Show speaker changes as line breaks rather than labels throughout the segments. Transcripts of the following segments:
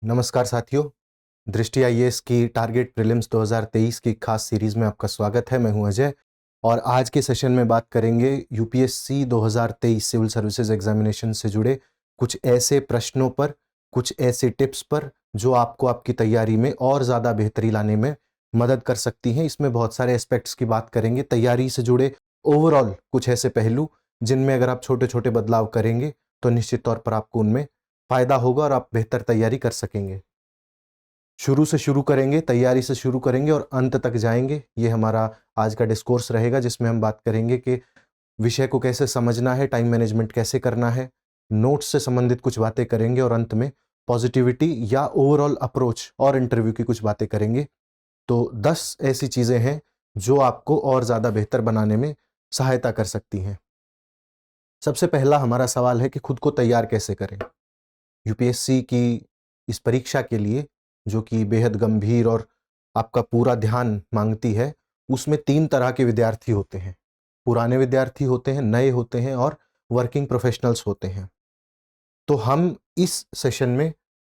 नमस्कार साथियों, दृष्टि आईएएस की टारगेट प्रीलिम्स 2023 की खास सीरीज में आपका स्वागत है। मैं हूं अजय और आज के सेशन में बात करेंगे यूपीएससी 2023 सिविल सर्विसेज एग्जामिनेशन से जुड़े कुछ ऐसे प्रश्नों पर, कुछ ऐसे टिप्स पर जो आपको आपकी तैयारी में और ज़्यादा बेहतरी लाने में मदद कर सकती हैं। इसमें बहुत सारे एस्पेक्ट्स की बात करेंगे, तैयारी से जुड़े ओवरऑल कुछ ऐसे पहलू जिनमें अगर आप छोटे छोटे बदलाव करेंगे तो निश्चित तौर पर आपको उनमें फायदा होगा और आप बेहतर तैयारी कर सकेंगे। शुरू से शुरू करेंगे, तैयारी से शुरू करेंगे और अंत तक जाएंगे। ये हमारा आज का डिस्कोर्स रहेगा जिसमें हम बात करेंगे कि विषय को कैसे समझना है, टाइम मैनेजमेंट कैसे करना है, नोट्स से संबंधित कुछ बातें करेंगे और अंत में पॉजिटिविटी या ओवरऑल अप्रोच और इंटरव्यू की कुछ बातें करेंगे। तो 10 ऐसी चीजें हैं जो आपको और ज्यादा बेहतर बनाने में सहायता कर सकती हैं। सबसे पहला हमारा सवाल है कि खुद को तैयार कैसे करें। यूपीएससी की इस परीक्षा के लिए, जो कि बेहद गंभीर और आपका पूरा ध्यान मांगती है, उसमें 3 तरह के विद्यार्थी होते हैं। पुराने विद्यार्थी होते हैं, नए होते हैं और वर्किंग प्रोफेशनल्स होते हैं। तो हम इस सेशन में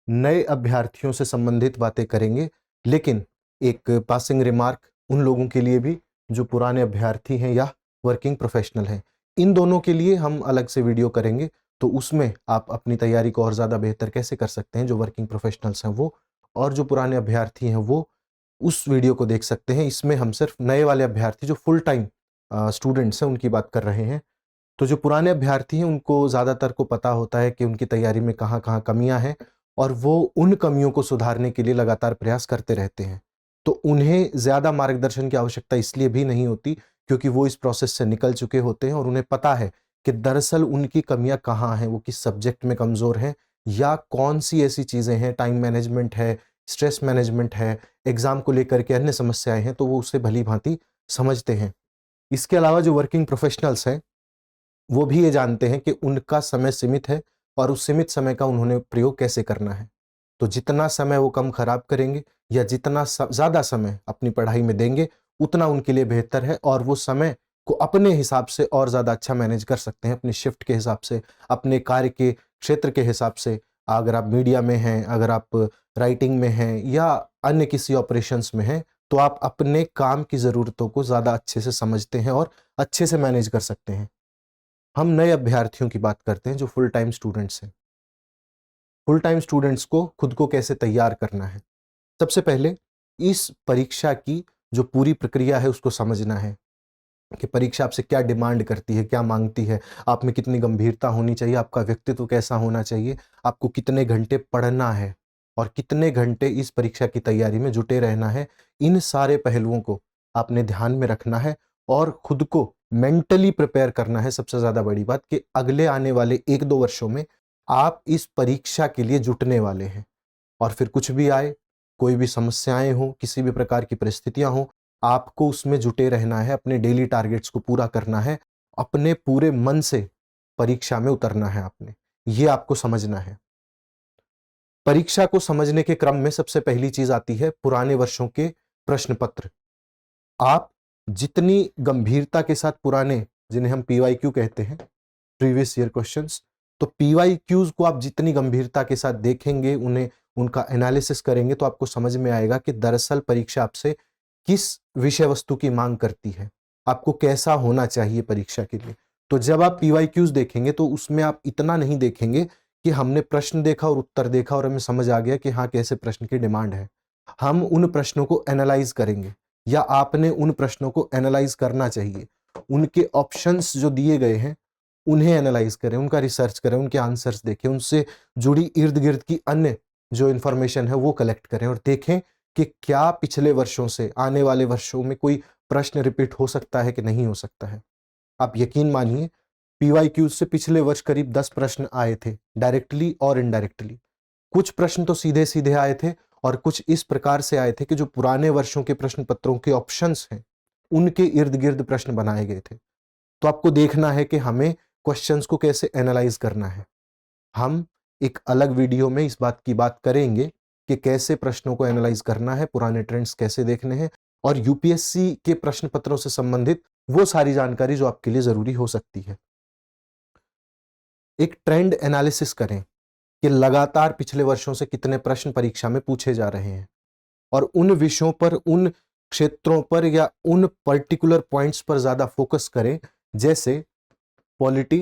नए अभ्यर्थियों से संबंधित बातें करेंगे, लेकिन एक पासिंग रिमार्क उन लोगों के लिए भी जो पुराने अभ्यर्थी हैं या वर्किंग प्रोफेशनल हैं। इन दोनों के लिए हम अलग से वीडियो करेंगे, तो उसमें आप अपनी तैयारी को और ज़्यादा बेहतर कैसे कर सकते हैं। जो वर्किंग प्रोफेशनल्स हैं वो और जो पुराने अभ्यर्थी हैं वो उस वीडियो को देख सकते हैं। इसमें हम सिर्फ नए वाले अभ्यर्थी जो फुल टाइम स्टूडेंट्स हैं उनकी बात कर रहे हैं। तो जो पुराने अभ्यर्थी हैं उनको ज़्यादातर को पता होता है कि उनकी तैयारी में कहाँ-कहाँ कमियां हैं और वो उन कमियों को सुधारने के लिए लगातार प्रयास करते रहते हैं। तो उन्हें ज़्यादा मार्गदर्शन की आवश्यकता इसलिए भी नहीं होती क्योंकि वो इस प्रोसेस से निकल चुके होते हैं और उन्हें पता है कि दरअसल उनकी कमियां कहाँ हैं, वो किस सब्जेक्ट में कमज़ोर हैं या कौन सी ऐसी चीज़ें हैं, टाइम मैनेजमेंट है, स्ट्रेस मैनेजमेंट है, एग्ज़ाम को लेकर के अन्य समस्याएं हैं, तो वो उसे भली-भांति समझते हैं। इसके अलावा जो वर्किंग प्रोफेशनल्स हैं वो भी ये जानते हैं कि उनका समय सीमित है और उस सीमित समय का उन्होंने प्रयोग कैसे करना है। तो जितना समय वो कम खराब करेंगे या जितना ज़्यादा समय अपनी पढ़ाई में देंगे, उतना उनके लिए बेहतर है और वो समय को अपने हिसाब से और ज़्यादा अच्छा मैनेज कर सकते हैं, अपनी शिफ्ट के हिसाब से, अपने कार्य के क्षेत्र के हिसाब से। अगर आप मीडिया में हैं, अगर आप राइटिंग में हैं या अन्य किसी ऑपरेशंस में हैं, तो आप अपने काम की ज़रूरतों को ज़्यादा अच्छे से समझते हैं और अच्छे से मैनेज कर सकते हैं। हम नए अभ्यर्थियों की बात करते हैं जो फुल टाइम स्टूडेंट्स हैं। फुल टाइम स्टूडेंट्स को खुद को कैसे तैयार करना है। सबसे पहले इस परीक्षा की जो पूरी प्रक्रिया है उसको समझना है कि परीक्षा आपसे क्या डिमांड करती है, क्या मांगती है, आप में कितनी गंभीरता होनी चाहिए, आपका व्यक्तित्व कैसा होना चाहिए, आपको कितने घंटे पढ़ना है और कितने घंटे इस परीक्षा की तैयारी में जुटे रहना है। इन सारे पहलुओं को आपने ध्यान में रखना है और खुद को मेंटली प्रिपेयर करना है। सबसे ज्यादा बड़ी बात कि अगले आने वाले 1-2 वर्षों में आप इस परीक्षा के लिए जुटने वाले हैं और फिर कुछ भी आए, कोई भी समस्याएं हो, किसी भी प्रकार की परिस्थितियां हो, आपको उसमें जुटे रहना है, अपने डेली टारगेट्स को पूरा करना है, अपने पूरे मन से परीक्षा में उतरना है आपने। ये आपको समझना है। परीक्षा को समझने के क्रम में सबसे पहली चीज आती है पुराने वर्षों के प्रश्न पत्र। आप जितनी गंभीरता के साथ पुराने, जिन्हें हम पीवाईक्यू कहते हैं, प्रीवियस ईयर क्वेश्चंस, तो पीवाईक्यूज को आप जितनी गंभीरता के साथ देखेंगे, उन्हें उनका एनालिसिस करेंगे, तो आपको समझ में आएगा कि दरअसल परीक्षा आपसे किस विषय वस्तु की मांग करती है, आपको कैसा होना चाहिए परीक्षा के लिए। तो जब आप पीवाईक्यूज देखेंगे तो उसमें आप इतना नहीं देखेंगे कि हमने प्रश्न देखा और उत्तर देखा और हमें समझ आ गया कि हाँ कैसे प्रश्न की डिमांड है। हम उन प्रश्नों को एनालाइज करेंगे या आपने उन प्रश्नों को एनालाइज करना चाहिए। उनके ऑप्शंस जो दिए गए हैं उन्हें एनालाइज करें, उनका रिसर्च करें, उनके आंसर्स देखें, उनसे जुड़ी इर्द गिर्द की अन्य जो इंफॉर्मेशन है वो कलेक्ट करें और देखें कि क्या पिछले वर्षों से आने वाले वर्षों में कोई प्रश्न रिपीट हो सकता है कि नहीं हो सकता है। आप यकीन मानिए पीवाईक्यूज से पिछले वर्ष करीब 10 प्रश्न आए थे, डायरेक्टली और इनडायरेक्टली। कुछ प्रश्न तो सीधे सीधे आए थे और कुछ इस प्रकार से आए थे कि जो पुराने वर्षों के प्रश्न पत्रों के ऑप्शंस हैं उनके इर्द गिर्द प्रश्न बनाए गए थे। तो आपको देखना है कि हमें क्वेश्चंस को कैसे एनालाइज करना है। हम एक अलग वीडियो में इस बात की बात करेंगे कि कैसे प्रश्नों को एनालाइज करना है, पुराने ट्रेंड्स कैसे देखने हैं और यूपीएससी के प्रश्न पत्रों से संबंधित वो सारी जानकारी जो आपके लिए जरूरी हो सकती है। एक ट्रेंड एनालिसिस करें। कि लगातार पिछले वर्षों से कितने प्रश्न परीक्षा में पूछे जा रहे हैं, और उन विषयों पर, उन क्षेत्रों पर या उन पर्टिकुलर पॉइंट्स पर ज्यादा फोकस करें, जैसे पॉलिटी,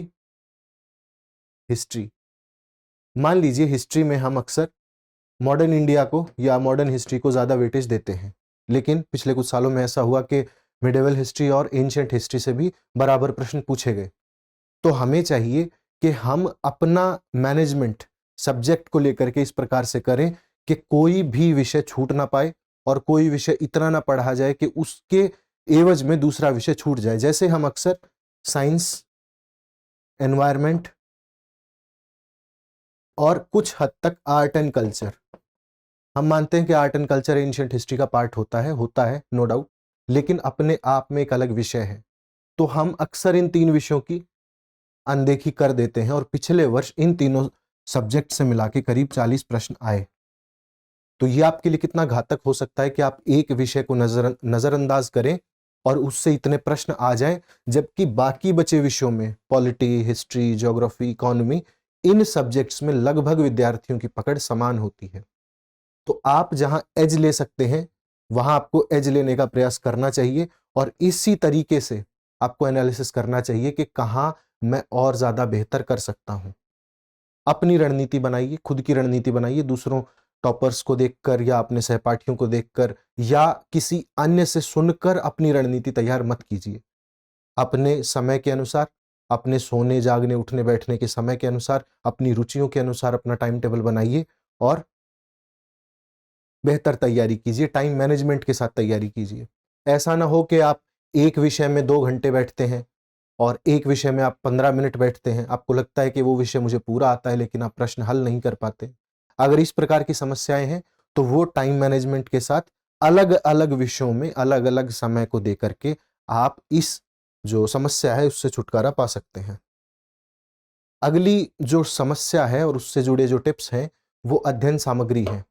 हिस्ट्री। मान लीजिए हिस्ट्री में हम अक्सर मॉडर्न इंडिया को या मॉडर्न हिस्ट्री को ज्यादा वेटेज देते हैं, लेकिन पिछले कुछ सालों में ऐसा हुआ कि मिडिवल हिस्ट्री और एंशिएंट हिस्ट्री से भी बराबर प्रश्न पूछे गए। तो हमें चाहिए कि हम अपना मैनेजमेंट सब्जेक्ट को लेकर के इस प्रकार से करें कि कोई भी विषय छूट ना पाए और कोई विषय इतना ना पढ़ा जाए कि उसके एवज में दूसरा विषय छूट जाए। जैसे हम अक्सर साइंस, एनवायरमेंट और कुछ हद तक आर्ट एंड कल्चर, हम मानते हैं कि art and culture ancient history का पार्ट होता है नो डाउट, लेकिन अपने आप में एक अलग विषय है। तो हम अक्सर इन तीन विषयों की अनदेखी कर देते हैं, और पिछले वर्ष इन तीनों सब्जेक्ट से मिला के करीब 40 प्रश्न आए। तो ये आपके लिए कितना घातक हो सकता है कि आप एक विषय को नजरअंदाज करें और उससे इतने प्रश्न आ जाएं, जबकि बाकी बचे विषयों में पॉलिटी, हिस्ट्री, ज्योग्राफी, इकोनॉमी, इन सब्जेक्ट्स में लगभग विद्यार्थियों की पकड़ समान होती है। तो आप जहां एज ले सकते हैं वहां आपको एज लेने का प्रयास करना चाहिए, और इसी तरीके से आपको एनालिसिस करना चाहिए कि कहां मैं और ज्यादा बेहतर कर सकता हूं। अपनी रणनीति बनाइए, खुद की रणनीति बनाइए, दूसरों टॉपर्स को देखकर या अपने सहपाठियों को देखकर या किसी अन्य से सुनकर अपनी रणनीति तैयार मत कीजिए। अपने समय के अनुसार, अपने सोने, जागने, उठने, बैठने के समय के अनुसार, अपनी रुचियों के अनुसार अपना टाइम टेबल बनाइए और बेहतर तैयारी कीजिए, टाइम मैनेजमेंट के साथ तैयारी कीजिए। ऐसा ना हो कि आप एक विषय में 2 घंटे बैठते हैं और एक विषय में आप 15 मिनट बैठते हैं। आपको लगता है कि वो विषय मुझे पूरा आता है, लेकिन आप प्रश्न हल नहीं कर पाते। अगर इस प्रकार की समस्याएं हैं तो वो टाइम मैनेजमेंट के साथ अलग अलग विषयों में अलग अलग समय को दे करके आप इस जो समस्या है उससे छुटकारा पा सकते हैं। अगली जो समस्या है और उससे जुड़े जो टिप्स हैं वो अध्ययन सामग्री है।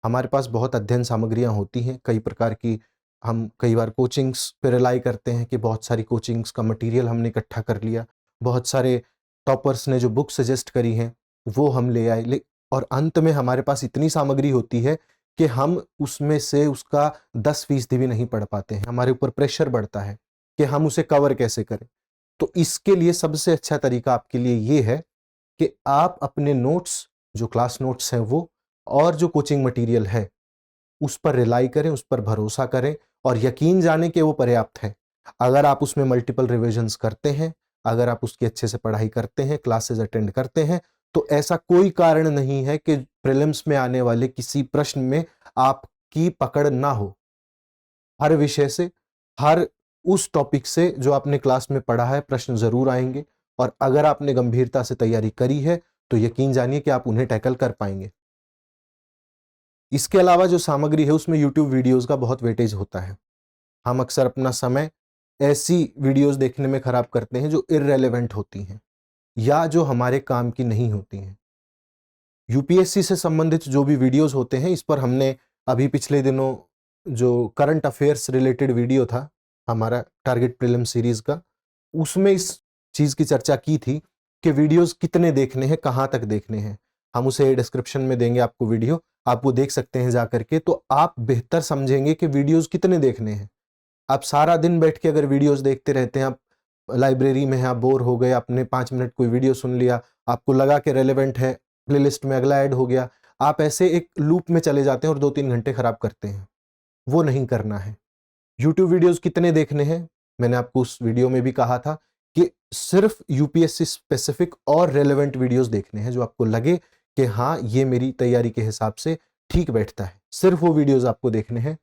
हमारे पास बहुत अध्ययन सामग्रियां होती हैं कई प्रकार की। हम कई बार कोचिंग्स पे रिलाई करते हैं कि बहुत सारी कोचिंग्स का मटेरियल हमने इकट्ठा कर लिया, बहुत सारे टॉपर्स ने जो बुक सजेस्ट करी हैं वो हम ले आए, और अंत में हमारे पास इतनी सामग्री होती है कि हम उसमें से उसका 10% भी नहीं पढ़ पाते हैं। हमारे ऊपर प्रेशर बढ़ता है कि हम उसे कवर कैसे करें। तो इसके लिए सबसे अच्छा तरीका आपके लिए ये है कि आप अपने नोट्स, जो क्लास नोट्स हैं वो, और जो कोचिंग मटेरियल है उस पर रिलाई करें, उस पर भरोसा करें और यकीन जानें कि वो पर्याप्त है। अगर आप उसमें मल्टीपल रिविजन्स करते हैं, अगर आप उसकी अच्छे से पढ़ाई करते हैं, क्लासेस अटेंड करते हैं, तो ऐसा कोई कारण नहीं है कि प्रीलिम्स में आने वाले किसी प्रश्न में आपकी पकड़ ना हो। हर विषय से, हर उस टॉपिक से जो आपने क्लास में पढ़ा है प्रश्न जरूर आएंगे, और अगर आपने गंभीरता से तैयारी करी है तो यकीन जानिए कि आप उन्हें टैकल कर पाएंगे। इसके अलावा जो सामग्री है उसमें यूट्यूब वीडियोस का बहुत वेटेज होता है। हम अक्सर अपना समय ऐसी वीडियोस देखने में खराब करते हैं जो इररेलेवेंट होती हैं या जो हमारे काम की नहीं होती हैं। यूपीएससी से संबंधित जो भी वीडियोस होते हैं, इस पर हमने अभी पिछले दिनों जो करंट अफेयर्स रिलेटेड वीडियो था हमारा टारगेट प्रीलिम सीरीज का, उसमें इस चीज की चर्चा की थी कि वीडियोस कितने देखने हैं, कहां तक देखने हैं। हम उसे डिस्क्रिप्शन में देंगे आपको वीडियो, आप वो देख सकते हैं जाकर के, तो आप बेहतर समझेंगे कि वीडियोस कितने देखने हैं। आप सारा दिन बैठ के अगर वीडियोस देखते रहते हैं, आप लाइब्रेरी में हैं, आप बोर हो गए, आपने 5 मिनट कोई वीडियो सुन लिया, आपको लगा कि रेलेवेंट है, प्लेलिस्ट में अगला ऐड हो गया, आप ऐसे एक लूप में चले जाते हैं और 2-3 घंटे खराब करते हैं। वो नहीं करना है। यूट्यूब वीडियोस कितने देखने हैं, मैंने आपको उस वीडियो में भी कहा था कि सिर्फ यूपीएससी स्पेसिफिक और रेलेवेंट वीडियोस देखने हैं, जो आपको लगे कि हाँ ये मेरी तैयारी के हिसाब से ठीक बैठता है, सिर्फ वो वीडियोस आपको देखने हैं।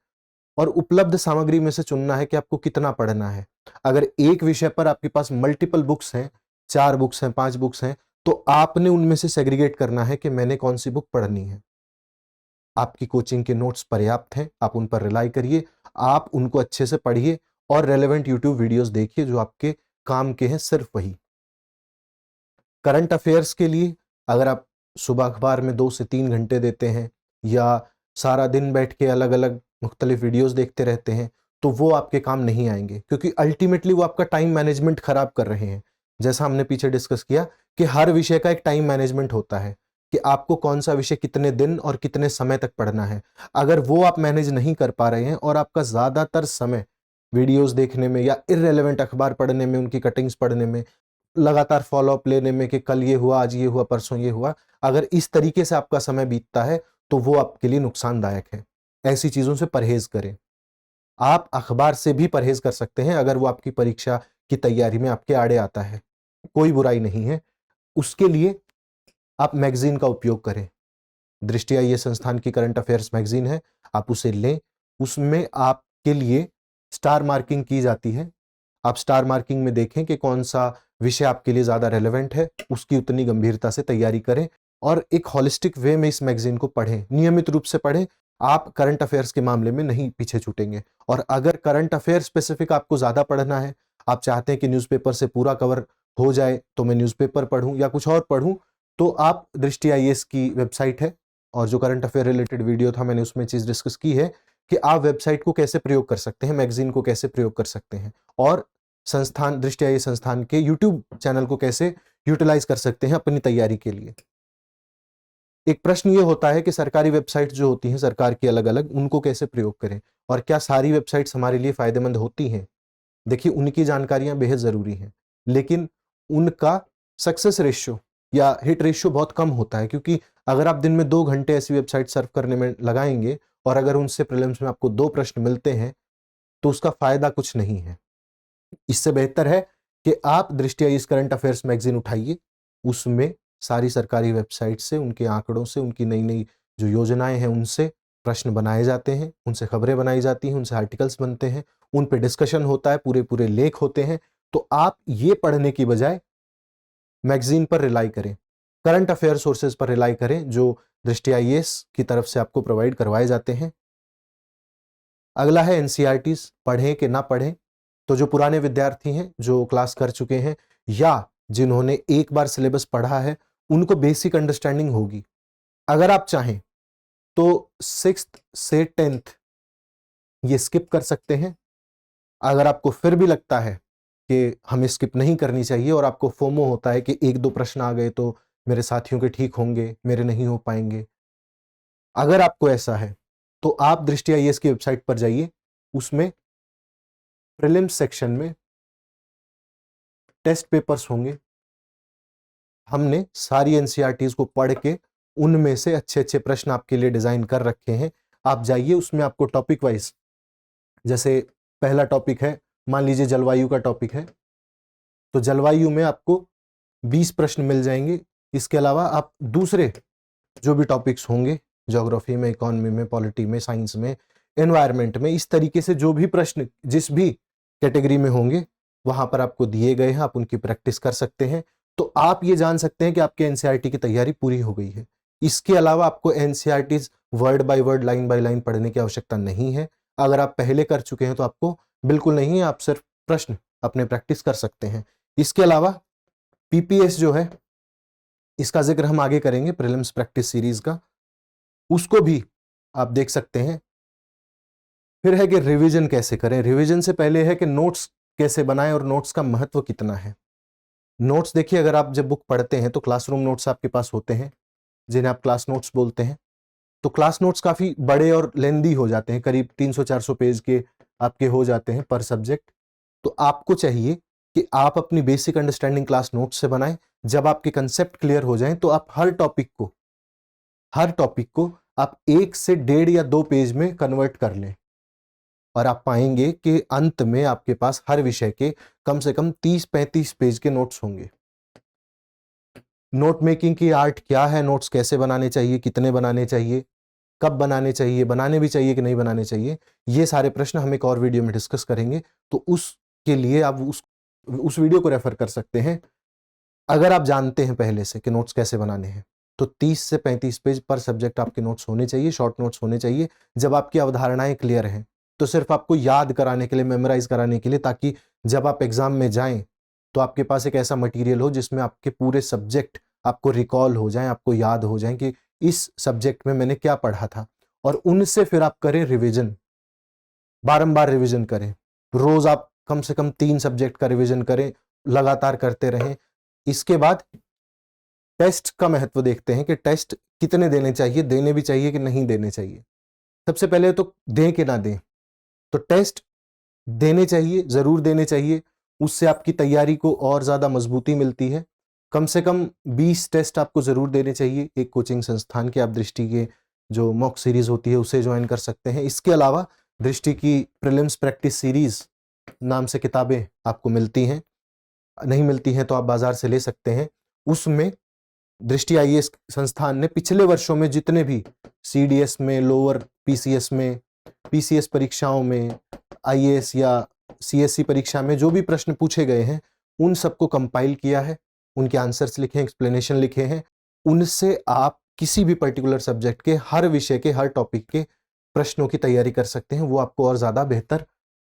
और उपलब्ध सामग्री में से चुनना है कि आपको कितना पढ़ना है। अगर एक विषय पर आपके पास मल्टीपल बुक्स हैं, 4 बुक्स हैं, 5 बुक्स हैं, तो आपने उनमें से सेग्रीगेट करना है कि मैंने कौन सी बुक पढ़नी है। आपकी कोचिंग के नोट्स पर्याप्त हैं, आप उन पर रिलाई करिए, आप उनको अच्छे से पढ़िए और रेलेवेंट यूट्यूब वीडियोस देखिए जो आपके काम के हैं, सिर्फ वही। करंट अफेयर्स के लिए अगर आप सुबह अखबार में 2 से 3 घंटे देते हैं या सारा दिन बैठ के अलग अलग मुख्तलिफ वीडियोस देखते रहते हैं, तो वो आपके काम नहीं आएंगे, क्योंकि अल्टीमेटली वो आपका टाइम मैनेजमेंट खराब कर रहे हैं। जैसा हमने पीछे डिस्कस किया कि हर विषय का एक टाइम मैनेजमेंट होता है। कि आपको कौन सा विषय कितने दिन और कितने समय तक पढ़ना है। अगर वो आप मैनेज नहीं कर पा रहे हैं और आपका ज्यादातर समय वीडियोस देखने में या इररेलेवेंट अखबार पढ़ने में, उनकी कटिंग्स पढ़ने में, लगातार फॉलो अप लेने में कि कल ये हुआ, आज ये हुआ, परसों ये हुआ, अगर इस तरीके से आपका समय बीतता है तो वो आपके लिए नुकसानदायक है। ऐसी चीजों से परहेज करें। आप अखबार से भी परहेज कर सकते हैं अगर वो आपकी परीक्षा की तैयारी में आपके आड़े आता है, कोई बुराई नहीं है। उसके लिए आप मैगजीन का उपयोग करें। दृष्टि आईएएस ये संस्थान की करंट अफेयर्स मैगजीन है, आप उसे लें। उसमें आपके लिए स्टार मार्किंग की जाती है। आप स्टार मार्किंग में देखें कि कौन सा विषय आपके लिए ज्यादा रेलेवेंट है, उसकी उतनी गंभीरता से तैयारी करें और एक होलिस्टिक वे में इस मैगजीन को पढ़ें, नियमित रूप से पढ़ें। आप करंट अफेयर्स के मामले में नहीं पीछे छूटेंगे। और अगर करंट अफेयर स्पेसिफिक आपको ज्यादा पढ़ना है, आप चाहते हैं कि न्यूज़पेपर से पूरा कवर हो जाए तो मैं न्यूज़पेपर पढ़ूं या कुछ और पढ़ूं, तो आप दृष्टि आईएएस की वेबसाइट है और जो करंट अफेयर रिलेटेड वीडियो था मैंने उसमें चीज डिस्कस की है कि आप वेबसाइट को कैसे प्रयोग कर सकते हैं, मैगजीन को कैसे प्रयोग कर सकते हैं और संस्थान दृष्टि आईएएस संस्थान के यूट्यूब चैनल को कैसे यूटिलाइज कर सकते हैं अपनी तैयारी के लिए। एक प्रश्न ये होता है कि सरकारी वेबसाइट जो होती हैं सरकार की अलग अलग, उनको कैसे प्रयोग करें और क्या सारी वेबसाइट्स हमारे लिए फायदेमंद होती हैं। देखिए, उनकी जानकारियां बेहद जरूरी हैं, लेकिन उनका सक्सेस रेशियो या हिट रेशियो बहुत कम होता है, क्योंकि अगर आप दिन में 2 घंटे ऐसी वेबसाइट सर्व करने में लगाएंगे और अगर उनसे प्रीलिम्स में आपको 2 प्रश्न मिलते हैं तो उसका फायदा कुछ नहीं है। इससे बेहतर है कि आप दृष्टि आईएएस करंट अफेयर्स मैगजीन उठाइए। उसमें सारी सरकारी वेबसाइट से, उनके आंकड़ों से, उनकी नई नई जो योजनाएं हैं उनसे प्रश्न बनाए जाते हैं, उनसे खबरें बनाई जाती हैं, उनसे आर्टिकल्स बनते हैं, उन पे डिस्कशन होता है, पूरे पूरे लेख होते हैं। तो आप ये पढ़ने की बजाय मैगजीन पर रिलाई करें, करंट अफेयर सोर्सेज पर रिलाई करें जो दृष्टि आईएएस की तरफ से आपको प्रोवाइड करवाए जाते हैं। अगला है एनसीईआरटीज, पढ़ें कि ना पढ़ें। तो जो पुराने विद्यार्थी हैं, जो क्लास कर चुके हैं या जिन्होंने एक बार सिलेबस पढ़ा है, उनको बेसिक अंडरस्टैंडिंग होगी। अगर आप चाहें तो 6th से 10th ये स्किप कर सकते हैं। अगर आपको फिर भी लगता है कि हमें स्किप नहीं करनी चाहिए और आपको फोमो होता है कि 1-2 प्रश्न आ गए तो मेरे साथियों के ठीक होंगे, मेरे नहीं हो पाएंगे, अगर आपको ऐसा है तो आप दृष्टि आईएएस की वेबसाइट पर जाइए। उसमें प्रीलिम्स सेक्शन में टेस्ट पेपर्स होंगे। हमने सारी एनसीईआरटीज को पढ़ के उनमें से अच्छे अच्छे प्रश्न आपके लिए डिजाइन कर रखे हैं। आप जाइए, उसमें आपको टॉपिक वाइज, जैसे पहला टॉपिक है, मान लीजिए जलवायु का टॉपिक है, तो जलवायु में आपको 20 प्रश्न मिल जाएंगे। इसके अलावा आप दूसरे जो भी टॉपिक्स होंगे, ज्योग्राफी में, इकोनॉमी में, पॉलिटी में, साइंस में, एनवायरनमेंट में, इस तरीके से जो भी प्रश्न जिस भी कैटेगरी में होंगे वहां पर आपको दिए गए हैं, आप उनकी प्रैक्टिस कर सकते हैं। तो आप ये जान सकते हैं कि आपके एनसीईआरटी की तैयारी पूरी हो गई है। इसके अलावा आपको NCERT word by word, line by line पढ़ने की आवश्यकता नहीं है। अगर आप पहले कर चुके हैं तो आपको बिल्कुल नहीं है, आप सिर्फ प्रश्न अपने प्रैक्टिस कर सकते हैं। इसके अलावा पीपीएस जो है, इसका जिक्र हम आगे करेंगे, प्रीलिम्स प्रैक्टिस सीरीज का, उसको भी आप देख सकते हैं। फिर है कि रिवीजन कैसे करें। रिवीजन से पहले है कि नोट्स कैसे बनाएं और नोट्स का महत्व कितना है। नोट्स देखिए, अगर आप जब बुक पढ़ते हैं तो क्लासरूम नोट्स आपके पास होते हैं, जिन्हें आप क्लास नोट्स बोलते हैं। तो क्लास नोट्स काफी बड़े और लेंदी हो जाते हैं, करीब 300-400 पेज के आपके हो जाते हैं पर सब्जेक्ट। तो आपको चाहिए कि आप अपनी बेसिक अंडरस्टैंडिंग क्लास नोट्स से बनाएं। जब आपके कंसेप्ट क्लियर हो जाएं तो आप हर टॉपिक को आप 1 से 1.5 या 2 पेज में कन्वर्ट कर लें और आप पाएंगे कि अंत में आपके पास हर विषय के कम से कम 30-35 पेज के नोट्स होंगे। नोट मेकिंग की आर्ट क्या है, नोट्स कैसे बनाने चाहिए, कितने बनाने चाहिए, कब बनाने चाहिए, बनाने भी चाहिए कि नहीं बनाने चाहिए, ये सारे प्रश्न हम एक और वीडियो में डिस्कस करेंगे। तो उसके लिए आप उस वीडियो को रेफर कर सकते हैं। अगर आप जानते हैं पहले से कि नोट्स कैसे बनाने हैं तो 30 से 35 पेज पर सब्जेक्ट आपके नोट्स होने चाहिए, शॉर्ट नोट्स होने चाहिए। जब आपकी अवधारणाएं क्लियर हैं तो सिर्फ आपको याद कराने के लिए, मेमोराइज कराने के लिए, ताकि जब आप एग्जाम में जाएं तो आपके पास एक ऐसा मटेरियल हो जिसमें आपके पूरे सब्जेक्ट आपको रिकॉल हो जाएं, आपको याद हो जाएं कि इस सब्जेक्ट में मैंने क्या पढ़ा था। और उनसे फिर आप करें रिवीजन, बारंबार रिवीजन करें। रोज आप कम से कम 3 सब्जेक्ट का रिवीजन करें, लगातार करते रहें। इसके बाद टेस्ट का महत्व देखते हैं कि टेस्ट कितने देने चाहिए, देने भी चाहिए कि नहीं देने चाहिए। सबसे पहले तो दें कि ना दें, तो टेस्ट देने चाहिए, जरूर देने चाहिए। उससे आपकी तैयारी को और ज्यादा मजबूती मिलती है। कम से कम 20 टेस्ट आपको जरूर देने चाहिए। एक कोचिंग संस्थान के आप दृष्टि के जो मॉक सीरीज होती है उसे ज्वाइन कर सकते हैं। इसके अलावा दृष्टि की प्रीलिम्स प्रैक्टिस सीरीज नाम से किताबें आपको मिलती हैं, नहीं मिलती हैं तो आप बाजार से ले सकते हैं। उसमें दृष्टि आईएएस संस्थान ने पिछले वर्षों में जितने भी सीडीएस में, लोअर पीसीएस में, पीसीएस परीक्षाओं में, आईएएस या सीएससी परीक्षा में जो भी प्रश्न पूछे गए हैं उन सबको कंपाइल किया है, उनके आंसर्स लिखे हैं, एक्सप्लेनेशन लिखे हैं। उनसे आप किसी भी पर्टिकुलर सब्जेक्ट के, हर विषय के, हर टॉपिक के प्रश्नों की तैयारी कर सकते हैं। वो आपको और ज्यादा बेहतर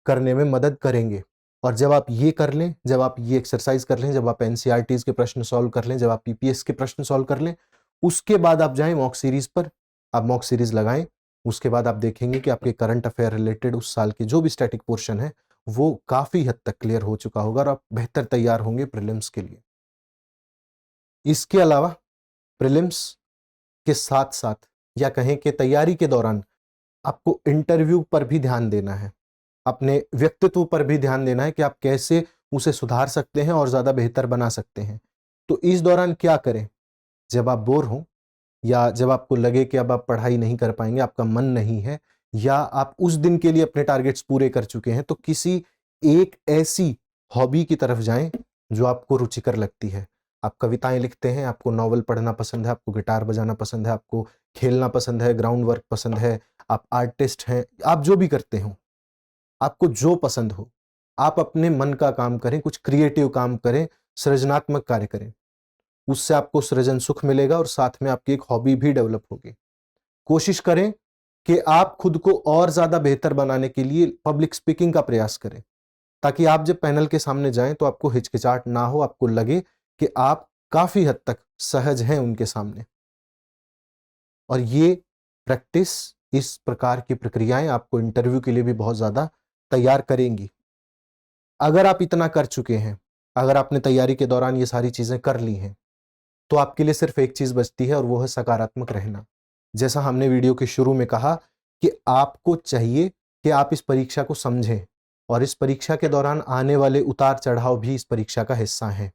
करने में मदद करेंगे। और जब आप ये कर लें, जब आप ये एक्सरसाइज कर लें, जब आप एनसीईआरटीज के प्रश्न सॉल्व कर लें, जब आप पीपीएस के प्रश्न सॉल्व कर लें, उसके बाद आप जाएं मॉक सीरीज पर, आप मॉक सीरीज लगाएं। उसके बाद आप देखेंगे कि आपके करंट अफेयर रिलेटेड उस साल के जो भी स्टैटिक पोर्शन है वो काफी हद तक क्लियर हो चुका होगा और आप बेहतर तैयार होंगे प्रीलिम्स के लिए। इसके अलावा प्रीलिम्स के साथ साथ, या कहें कि तैयारी के दौरान, आपको इंटरव्यू पर भी ध्यान देना है, अपने व्यक्तित्व पर भी ध्यान देना है कि आप कैसे उसे सुधार सकते हैं और ज्यादा बेहतर बना सकते हैं। तो इस दौरान क्या करें? जब आप बोर हो या जब आपको लगे कि अब आप पढ़ाई नहीं कर पाएंगे, आपका मन नहीं है, या आप उस दिन के लिए अपने टारगेट्स पूरे कर चुके हैं, तो किसी एक ऐसी हॉबी की तरफ जाएं जो आपको रुचिकर लगती है। आप कविताएं लिखते हैं, आपको नॉवल पढ़ना पसंद है, आपको गिटार बजाना पसंद है, आपको खेलना पसंद है, ग्राउंड वर्क पसंद है, आप आर्टिस्ट हैं, आप जो भी करते हो, आपको जो पसंद हो, आप अपने मन का काम करें, कुछ क्रिएटिव काम करें, सृजनात्मक कार्य करें। उससे आपको सृजन सुख मिलेगा और साथ में आपकी एक हॉबी भी डेवलप होगी। कोशिश करें कि आप खुद को और ज्यादा बेहतर बनाने के लिए पब्लिक स्पीकिंग का प्रयास करें, ताकि आप जब पैनल के सामने जाएं तो आपको हिचकिचाहट ना हो, आपको लगे कि आप काफी हद तक सहज हैं उनके सामने। और ये प्रैक्टिस, इस प्रकार की प्रक्रियाएं आपको इंटरव्यू के लिए भी बहुत ज्यादा तैयार करेंगी। अगर आप इतना कर चुके हैं, अगर आपने तैयारी के दौरान ये सारी चीजें कर ली हैं, तो आपके लिए सिर्फ एक चीज बचती है और वो है सकारात्मक रहना। जैसा हमने वीडियो के शुरू में कहा कि आपको चाहिए कि आप इस परीक्षा को समझें और इस परीक्षा के दौरान आने वाले उतार चढ़ाव भी इस परीक्षा का हिस्सा हैं।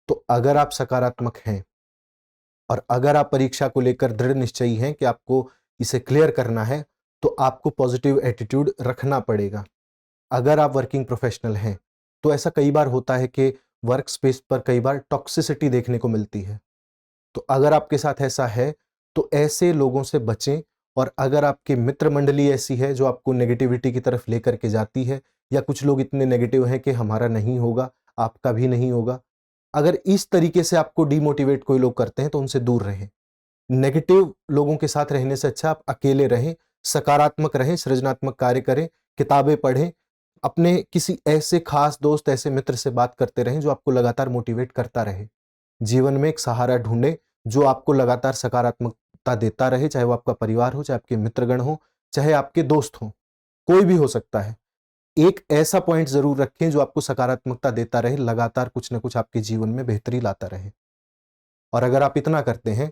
तो अगर आप सकारात्मक हैं और अगर आप परीक्षा को लेकर दृढ़ निश्चयी हैं कि आपको इसे क्लियर करना है, तो आपको पॉजिटिव एटीट्यूड रखना पड़ेगा। अगर आप वर्किंग प्रोफेशनल हैं तो ऐसा कई बार होता है कि वर्क स्पेस पर कई बार टॉक्सिसिटी देखने को मिलती है। तो अगर आपके साथ ऐसा है तो ऐसे लोगों से बचें। और अगर आपकी मित्र मंडली ऐसी है जो आपको नेगेटिविटी की तरफ लेकर के जाती है, या कुछ लोग इतने नेगेटिव हैं कि हमारा नहीं होगा, आपका भी नहीं होगा, अगर इस तरीके से आपको डिमोटिवेट कोई लोग करते हैं तो उनसे दूर रहें। नेगेटिव लोगों के साथ रहने से अच्छा आप अकेले रहें, सकारात्मक रहें, सृजनात्मक कार्य करें, किताबें पढ़ें, अपने किसी ऐसे खास दोस्त, ऐसे मित्र से बात करते रहें जो आपको लगातार मोटिवेट करता रहे। जीवन में एक सहारा ढूंढें जो आपको लगातार सकारात्मकता देता रहे, चाहे वो आपका परिवार हो, चाहे आपके मित्रगण हो, चाहे आपके दोस्त हो, कोई भी हो सकता है। एक ऐसा पॉइंट जरूर रखें जो आपको सकारात्मकता देता रहे, लगातार कुछ ना कुछ आपके जीवन में बेहतरी लाता रहे। और अगर आप इतना करते हैं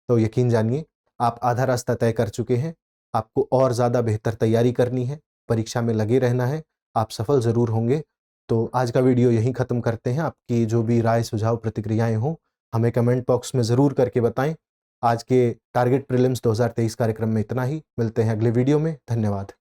तो यकीन जानिए आप आधा रास्ता तय कर चुके हैं। आपको और ज्यादा बेहतर तैयारी करनी है, परीक्षा में लगे रहना है, आप सफल जरूर होंगे। तो आज का वीडियो यहीं खत्म करते हैं। आपकी जो भी राय, सुझाव, प्रतिक्रियाएं हो हमें कमेंट बॉक्स में जरूर करके बताएं। आज के टारगेट प्रीलिम्स 2023 कार्यक्रम में इतना ही। मिलते हैं अगले वीडियो में। धन्यवाद।